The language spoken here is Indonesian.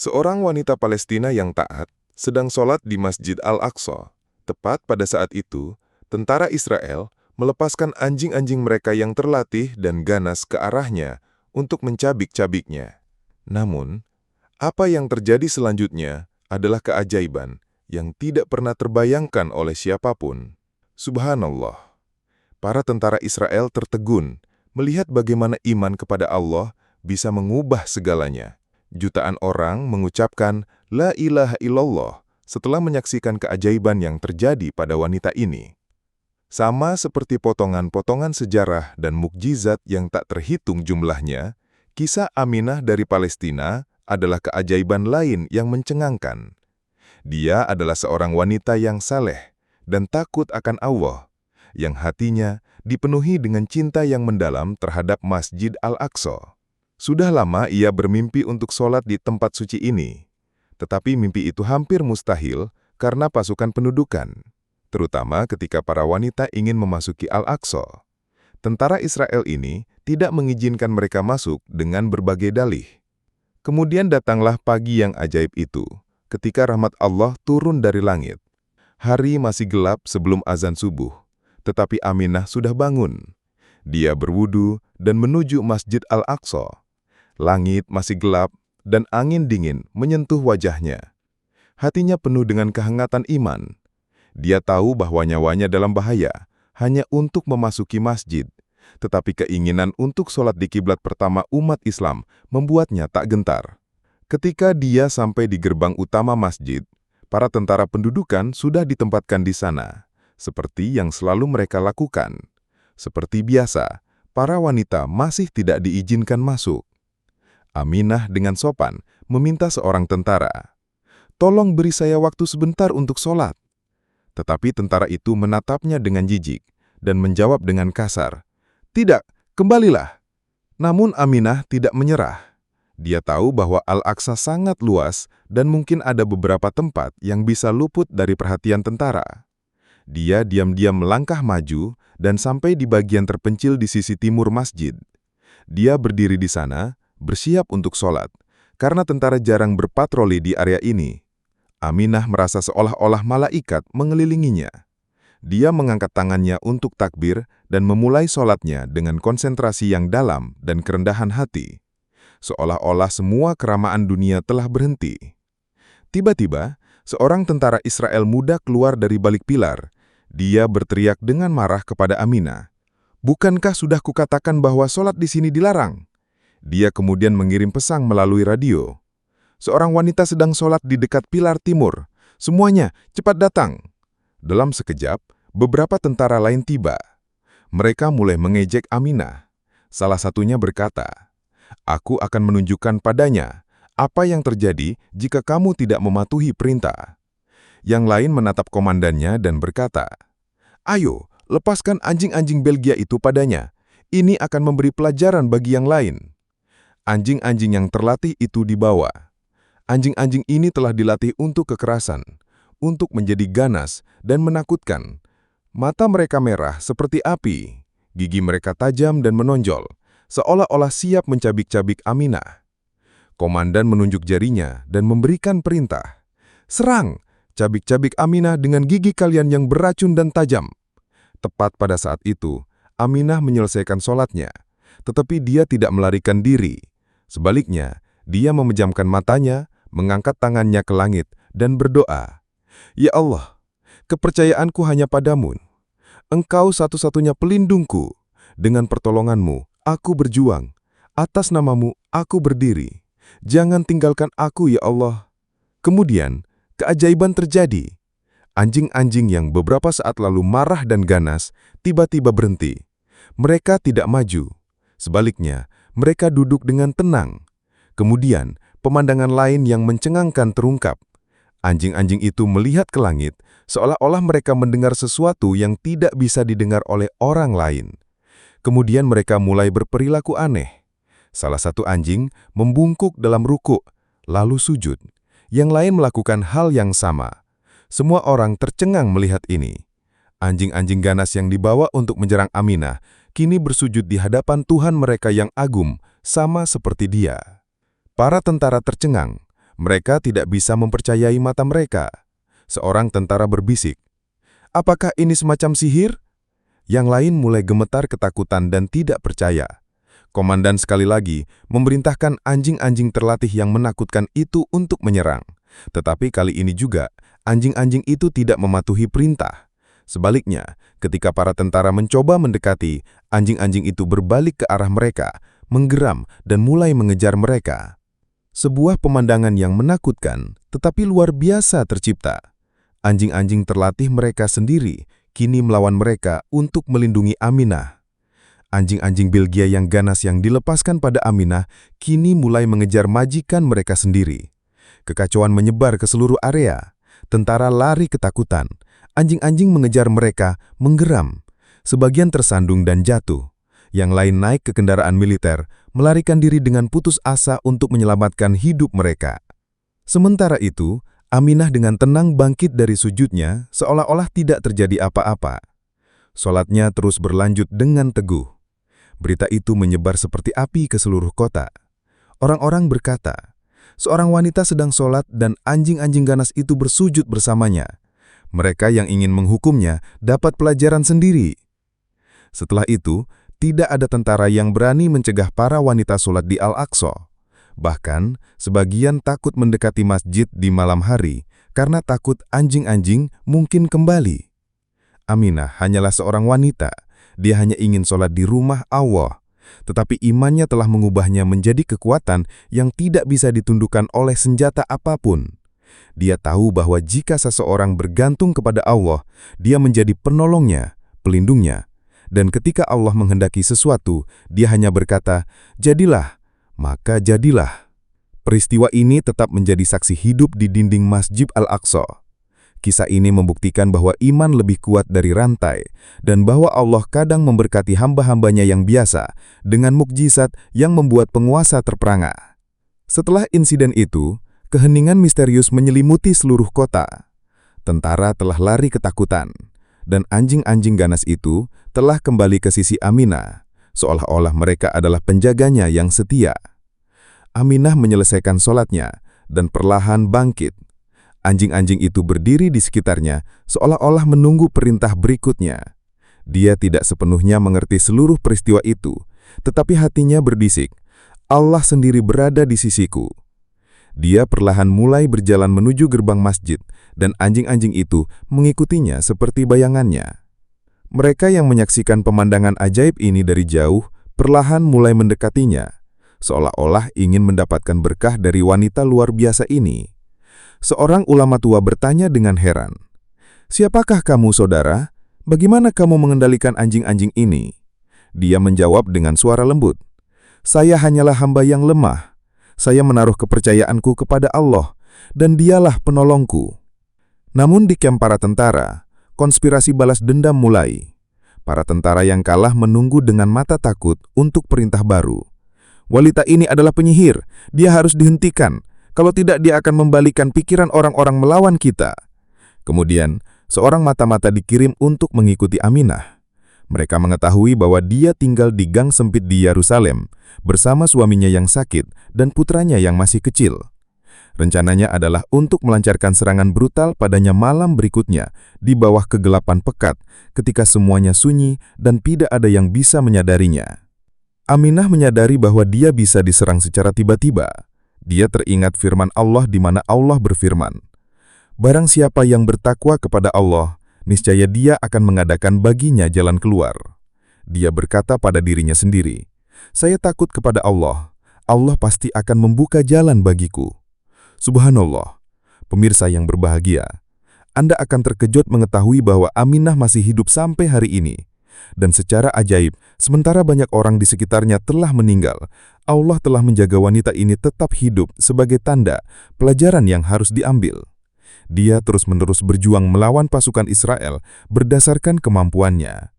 Seorang wanita Palestina yang taat sedang sholat di Masjid Al-Aqsa. Tepat pada saat itu, tentara Israel melepaskan anjing-anjing mereka yang terlatih dan ganas ke arahnya untuk mencabik-cabiknya. Namun, apa yang terjadi selanjutnya adalah keajaiban yang tidak pernah terbayangkan oleh siapapun. Subhanallah, para tentara Israel tertegun melihat bagaimana iman kepada Allah bisa mengubah segalanya. Jutaan orang mengucapkan La ilaha illallah setelah menyaksikan keajaiban yang terjadi pada wanita ini. Sama seperti potongan-potongan sejarah dan mukjizat yang tak terhitung jumlahnya, kisah Aminah dari Palestina adalah keajaiban lain yang mencengangkan. Dia adalah seorang wanita yang saleh dan takut akan Allah, yang hatinya dipenuhi dengan cinta yang mendalam terhadap Masjid Al-Aqsa. Sudah lama ia bermimpi untuk sholat di tempat suci ini, tetapi mimpi itu hampir mustahil karena pasukan pendudukan, terutama ketika para wanita ingin memasuki Al-Aqsa. Tentara Israel ini tidak mengizinkan mereka masuk dengan berbagai dalih. Kemudian datanglah pagi yang ajaib itu, ketika rahmat Allah turun dari langit. Hari masih gelap sebelum azan subuh, tetapi Aminah sudah bangun. Dia berwudu dan menuju Masjid Al-Aqsa. Langit masih gelap dan angin dingin menyentuh wajahnya. Hatinya penuh dengan kehangatan iman. Dia tahu bahwa nyawanya dalam bahaya hanya untuk memasuki masjid, tetapi keinginan untuk sholat di kiblat pertama umat Islam membuatnya tak gentar. Ketika dia sampai di gerbang utama masjid, para tentara pendudukan sudah ditempatkan di sana, seperti yang selalu mereka lakukan. Seperti biasa, para wanita masih tidak diizinkan masuk. Aminah dengan sopan meminta seorang tentara, "Tolong beri saya waktu sebentar untuk sholat." Tetapi tentara itu menatapnya dengan jijik dan menjawab dengan kasar, "Tidak, kembalilah." Namun Aminah tidak menyerah. Dia tahu bahwa Al-Aqsa sangat luas dan mungkin ada beberapa tempat yang bisa luput dari perhatian tentara. Dia diam-diam melangkah maju dan sampai di bagian terpencil di sisi timur masjid. Dia berdiri di sana, bersiap untuk sholat, karena tentara jarang berpatroli di area ini. Aminah merasa seolah-olah malaikat mengelilinginya. Dia mengangkat tangannya untuk takbir dan memulai sholatnya dengan konsentrasi yang dalam dan kerendahan hati. Seolah-olah semua keramaan dunia telah berhenti. Tiba-tiba, seorang tentara Israel muda keluar dari balik pilar. Dia berteriak dengan marah kepada Aminah, "Bukankah sudah kukatakan bahwa sholat di sini dilarang?" Dia kemudian mengirim pesan melalui radio. "Seorang wanita sedang sholat di dekat pilar timur. Semuanya, cepat datang." Dalam sekejap, beberapa tentara lain tiba. Mereka mulai mengejek Aminah. Salah satunya berkata, "Aku akan menunjukkan padanya apa yang terjadi jika kamu tidak mematuhi perintah." Yang lain menatap komandannya dan berkata, "Ayo, lepaskan anjing-anjing Belgia itu padanya. Ini akan memberi pelajaran bagi yang lain." Anjing-anjing yang terlatih itu dibawa. Anjing-anjing ini telah dilatih untuk kekerasan, untuk menjadi ganas dan menakutkan. Mata mereka merah seperti api, gigi mereka tajam dan menonjol, seolah-olah siap mencabik-cabik Aminah. Komandan menunjuk jarinya dan memberikan perintah, "Serang! Cabik-cabik Aminah dengan gigi kalian yang beracun dan tajam." Tepat pada saat itu, Aminah menyelesaikan sholatnya, tetapi dia tidak melarikan diri. Sebaliknya, dia memejamkan matanya, mengangkat tangannya ke langit, dan berdoa, "Ya Allah, kepercayaanku hanya padamu. Engkau satu-satunya pelindungku. Dengan pertolonganmu, aku berjuang. Atas namamu, aku berdiri. Jangan tinggalkan aku, ya Allah." Kemudian, keajaiban terjadi. Anjing-anjing yang beberapa saat lalu marah dan ganas, tiba-tiba berhenti. Mereka tidak maju. Sebaliknya, mereka duduk dengan tenang. Kemudian, pemandangan lain yang mencengangkan terungkap. Anjing-anjing itu melihat ke langit, seolah-olah mereka mendengar sesuatu yang tidak bisa didengar oleh orang lain. Kemudian mereka mulai berperilaku aneh. Salah satu anjing membungkuk dalam rukuk, lalu sujud. Yang lain melakukan hal yang sama. Semua orang tercengang melihat ini. Anjing-anjing ganas yang dibawa untuk menyerang Aminah kini bersujud di hadapan Tuhan mereka yang agung, sama seperti dia. Para tentara tercengang. Mereka tidak bisa mempercayai mata mereka. Seorang tentara berbisik, "Apakah ini semacam sihir?" Yang lain mulai gemetar ketakutan dan tidak percaya. Komandan sekali lagi memerintahkan anjing-anjing terlatih yang menakutkan itu untuk menyerang. Tetapi kali ini juga, anjing-anjing itu tidak mematuhi perintah. Sebaliknya, ketika para tentara mencoba mendekati, anjing-anjing itu berbalik ke arah mereka, menggeram dan mulai mengejar mereka. Sebuah pemandangan yang menakutkan, tetapi luar biasa tercipta. Anjing-anjing terlatih mereka sendiri kini melawan mereka untuk melindungi Aminah. Anjing-anjing Belgia yang ganas yang dilepaskan pada Aminah kini mulai mengejar majikan mereka sendiri. Kekacauan menyebar ke seluruh area. Tentara lari ketakutan. Anjing-anjing mengejar mereka, menggeram. Sebagian tersandung dan jatuh. Yang lain naik ke kendaraan militer, melarikan diri dengan putus asa untuk menyelamatkan hidup mereka. Sementara itu, Aminah dengan tenang bangkit dari sujudnya, seolah-olah tidak terjadi apa-apa. Sholatnya terus berlanjut dengan teguh. Berita itu menyebar seperti api ke seluruh kota. Orang-orang berkata, seorang wanita sedang sholat dan anjing-anjing ganas itu bersujud bersamanya. Mereka yang ingin menghukumnya dapat pelajaran sendiri. Setelah itu, tidak ada tentara yang berani mencegah para wanita sholat di Al-Aqsa. Bahkan, sebagian takut mendekati masjid di malam hari karena takut anjing-anjing mungkin kembali. Aminah hanyalah seorang wanita. Dia hanya ingin sholat di rumah Allah. Tetapi imannya telah mengubahnya menjadi kekuatan yang tidak bisa ditundukkan oleh senjata apapun. Dia tahu bahwa jika seseorang bergantung kepada Allah, dia menjadi penolongnya, pelindungnya. Dan ketika Allah menghendaki sesuatu, dia hanya berkata, "Jadilah," maka jadilah. Peristiwa ini tetap menjadi saksi hidup di dinding Masjid Al-Aqsa. Kisah ini membuktikan bahwa iman lebih kuat dari rantai, dan bahwa Allah kadang memberkati hamba-hambanya yang biasa dengan mukjizat yang membuat penguasa terperangah. Setelah insiden itu, keheningan misterius menyelimuti seluruh kota. Tentara telah lari ketakutan, dan anjing-anjing ganas itu telah kembali ke sisi Aminah, seolah-olah mereka adalah penjaganya yang setia. Aminah menyelesaikan sholatnya, dan perlahan bangkit. Anjing-anjing itu berdiri di sekitarnya, seolah-olah menunggu perintah berikutnya. Dia tidak sepenuhnya mengerti seluruh peristiwa itu, tetapi hatinya berbisik, Allah sendiri berada di sisiku. Dia perlahan mulai berjalan menuju gerbang masjid, dan anjing-anjing itu mengikutinya seperti bayangannya. Mereka yang menyaksikan pemandangan ajaib ini dari jauh, perlahan mulai mendekatinya, seolah-olah ingin mendapatkan berkah dari wanita luar biasa ini. Seorang ulama tua bertanya dengan heran, "Siapakah kamu, saudara? Bagaimana kamu mengendalikan anjing-anjing ini?" Dia menjawab dengan suara lembut, "Saya hanyalah hamba yang lemah. Saya menaruh kepercayaanku kepada Allah, dan Dialah penolongku." Namun di kamp para tentara, konspirasi balas dendam mulai. Para tentara yang kalah menunggu dengan mata takut untuk perintah baru. "Wanita ini adalah penyihir, dia harus dihentikan. Kalau tidak, dia akan membalikan pikiran orang-orang melawan kita." Kemudian, seorang mata-mata dikirim untuk mengikuti Aminah. Mereka mengetahui bahwa dia tinggal di gang sempit di Yerusalem, bersama suaminya yang sakit dan putranya yang masih kecil. Rencananya adalah untuk melancarkan serangan brutal padanya malam berikutnya, di bawah kegelapan pekat, ketika semuanya sunyi dan tidak ada yang bisa menyadarinya. Aminah menyadari bahwa dia bisa diserang secara tiba-tiba. Dia teringat firman Allah di mana Allah berfirman, "Barang siapa yang bertakwa kepada Allah, niscaya Dia akan mengadakan baginya jalan keluar." Dia berkata pada dirinya sendiri, "Saya takut kepada Allah. Allah pasti akan membuka jalan bagiku." Subhanallah, pemirsa yang berbahagia, Anda akan terkejut mengetahui bahwa Aminah masih hidup sampai hari ini. Dan secara ajaib, sementara banyak orang di sekitarnya telah meninggal, Allah telah menjaga wanita ini tetap hidup sebagai tanda pelajaran yang harus diambil. Dia terus-menerus berjuang melawan pasukan Israel berdasarkan kemampuannya.